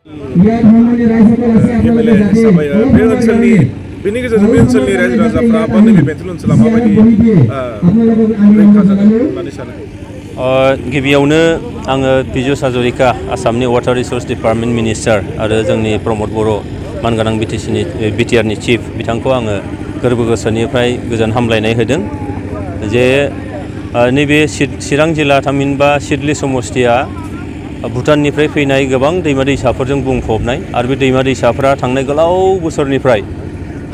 MLA हिसाबै बे ओनसोलनि बेनि गेजेरजों बे ओनसोलनि रायजो राजाफ्रा बा नैबे बेंटल ओनसोला माबायदि रैखा जागोन होननानै सानो? गिबियावनो आङो पिजुस हाजरिका आसामनि वाटार रिसोर्स डिपार्टमेन्ट मिनिस्टार आरो जोंनि प्रमद बर' मानगोनां बिटिआरनि चिफ बिथांखौ आङो गोरबो गोसोनिफ्राय गोजोन हामलायनाय होदों जे नैबे चिरां जिल्ला थामहिनबा सिडली समस्तिया भुटाननिफ्राय फैनाय गोबां दैमा दैसाफोरजों बुंफबनाय आरो बे दैमा दैसाफ्रा थांनाय गोलाव बोसोरनिफ्राय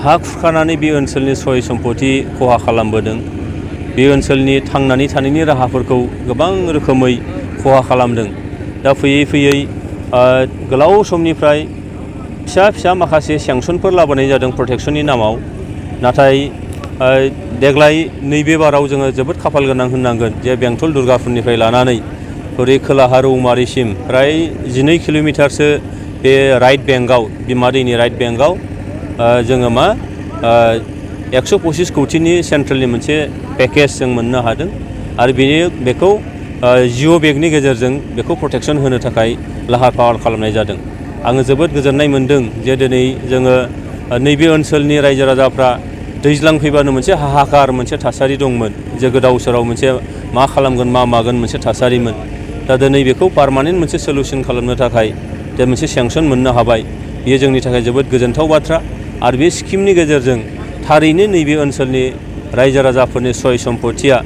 हा खुरखानानै बे ओनसोलनि सय सम्पति खहा खालामबोदों। बे ओनसोलनि थांनानै थानायनि राहाफोरखौ गोबां रोखोमै खहा खालामदों। दा फैयै फैयै गोलाव समनिफ्राय फिसा फिसा माखासे सेंसनफोर लाबोनाय जादों प्रटेक्शननि नामाव। नाथाय देग्लाय नैबे बाराव जोङो जोबोद खाफाल गोनां होननांगोन जे बेंटल दुर्गापुरनिफ्राय लानानै ओरै खोलाहा रौमारिसिम फ्राय 12 किल'मिटारसो बे राइट बेंकआव बिमा दैनि राइट बेंकआव जोङो मा 125 कौटिनि सेन्ट्रेलनि मोनसे पेकेज जों मोननो हादों आरो बेखौ जिअ बेगनि गेजेरजों बेखौ प्रटेक्शन होनो थाखाय लाहार फाहार खालामनाय जादों। आङो जोबोद गोजोननाय मोन्दों जे दिनै जोङो नैबे ओनसोलनि रायजो राजाफ्रा दैज्लां फैबानो मोनसे हाहाकार मोनसे थासारि दंमोन जे गोदाव सोराव मोनसे मा खालामगोन मा मागोन मोनसे थासारिमोन। दा दिनै बेखौ पार्मानेन्ट मोनसे सल्युसन खालामनो थाखाय जे मोनसे सेंसन मोननो हाबाय बेयो जोंनि थाखाय जोबोद गोजोनथाव बाथ्रा आरो बे स्किमनि गेजेरजों थारैनो नैबे ओनसोलनि रायजो राजाफोरनि सय सम्पतिया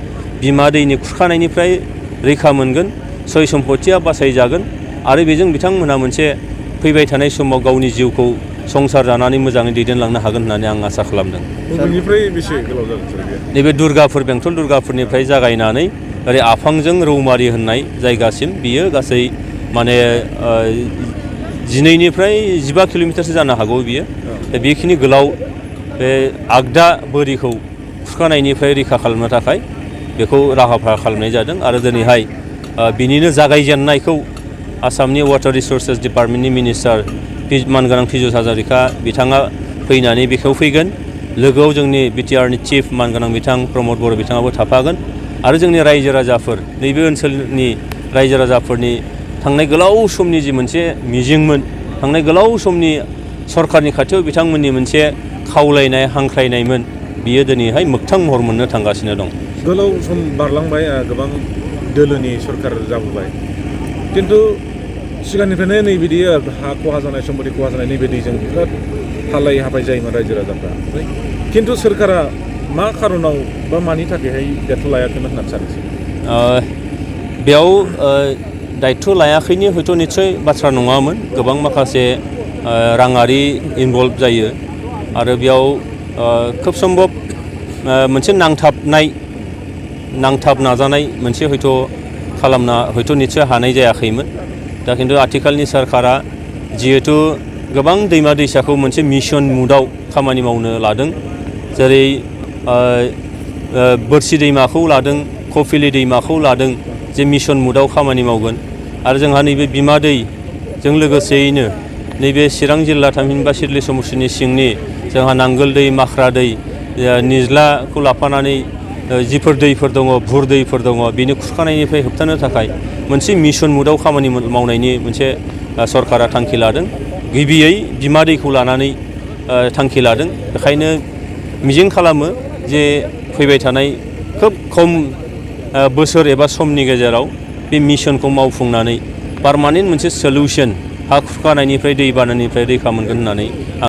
बिमा दैनि खुरखानायनिफ्राय रैखा मोनगोन, सय सम्पतिया बासायजागोन आरो बेजों बिथांमोनहा मोनसे फैबाय थानाय समाव गावनि जिउखौ संसार जानानै मोजाङै दैदेनलांनो हागोन होननानै आं आसा खालामदों। नैबे बेंटल दुर्गापुरनिफ्राय जागायनानै ओरै आफांजों रौमारि होननाय जायगासिम बियो गासै माने 12निफ्राय 15 किल'मिटारसो जानो हागौ बियो। बेखिनि गोलाव बे आगदा बोरिखौ खुरखानायनिफ्राय रैखा खालामनो थाखाय बेखौ राहाफोर खालामनाय जादों आरो दिनैहाय बिनिनो जागायजेननायखौ आसामनि वाटार रिसोर्सेस डिपार्टमेन्टनि मिनिस्टार मानगोनां पिजुस हाजरिका बिथाङा फैनानै बेखौ फैगोन। लोगोआव जोंनि बिटिआरनि चिफ मानगोनां बिथां प्रमद बर' बिथाङाबो थाफागोन आरो जोंनि रायजो राजाफोर नैबे ओनसोलनि रायजो राजाफोरनि थांनाय गोलाव समनि जि मोनसे मिजिंमोन, थांनाय गोलाव समनि सरकारनि खाथियाव बिथांमोननि मोनसे खावलायनाय हांख्रायनायमोन बियो दिनैहाय मोगथां महर मोननो थांगासिनो दं। गोलाव सम बारलांबाय, गोबां दोलोनि सरकार जाबोबाय, खिन्थु सिगांनिफ्रायनो नैबिदि हा खहा जानाय सम्पति खहा जानाय नैबे दैजों बिराद हालाय हाफाय जायोमोन रायजो राजाफ्रा। खिन्थु सोरखारा मा खारनाव बा मानि थाखायहाय दायथ' लायाखैमोन होननानै सानो? बेयाव दायथ' लायाखैनि हयथ' निस्सय बाथ्रा नङामोन। गोबां माखासे राङारि इनभल्भ जायो आरो बेयाव खोब सम्भब मोनसे नांथाब नाजानाय मोनसे हयथ' खालामना हयथ' निस्सय हानाय जायाखैमोन। दा खिन्थु आथिखालनि सरकारा जिहेतु गोबां दैमा दैसाखौ मोनसे मिशन मुडआव खामानि मावनो लादों, जेरै बोरसि दैमाखौ लादों, कफिली दैमाखौ लादों जे मिशन मुडआव खामानि मावगोन आरो जोंहा नैबे बिमा दैजों लोगोसेयैनो नैबे चिरां जिल्ला थामहिनबा सिडली समस्तिनि सिंनि जोंहा नांगोल दै, माख्रा दै, निज्लाखौ लाफानानै जिफोर दैफोर दङ, भुर दैफोर दङ, बेनि खुरखानायनिफ्राय होबथानो थाखाय मोनसे मिशन मुडआव खामानि मावनायनि मोनसे सरकारा थांखि लादों। गिबियै बिमा दैखौ लानानै थांखि लादों। बेखायनो मिजिं खालामो जे फैबाय थानाय खोब खम बोसोर एबा समनि गेजेराव बे मिशनखौ मावफुंनानै पार्मानेन्ट मोनसे सल्युसन हा खुरखानायनिफ्राय दैबानानिफ्राय रैखा मोनगोन होननानै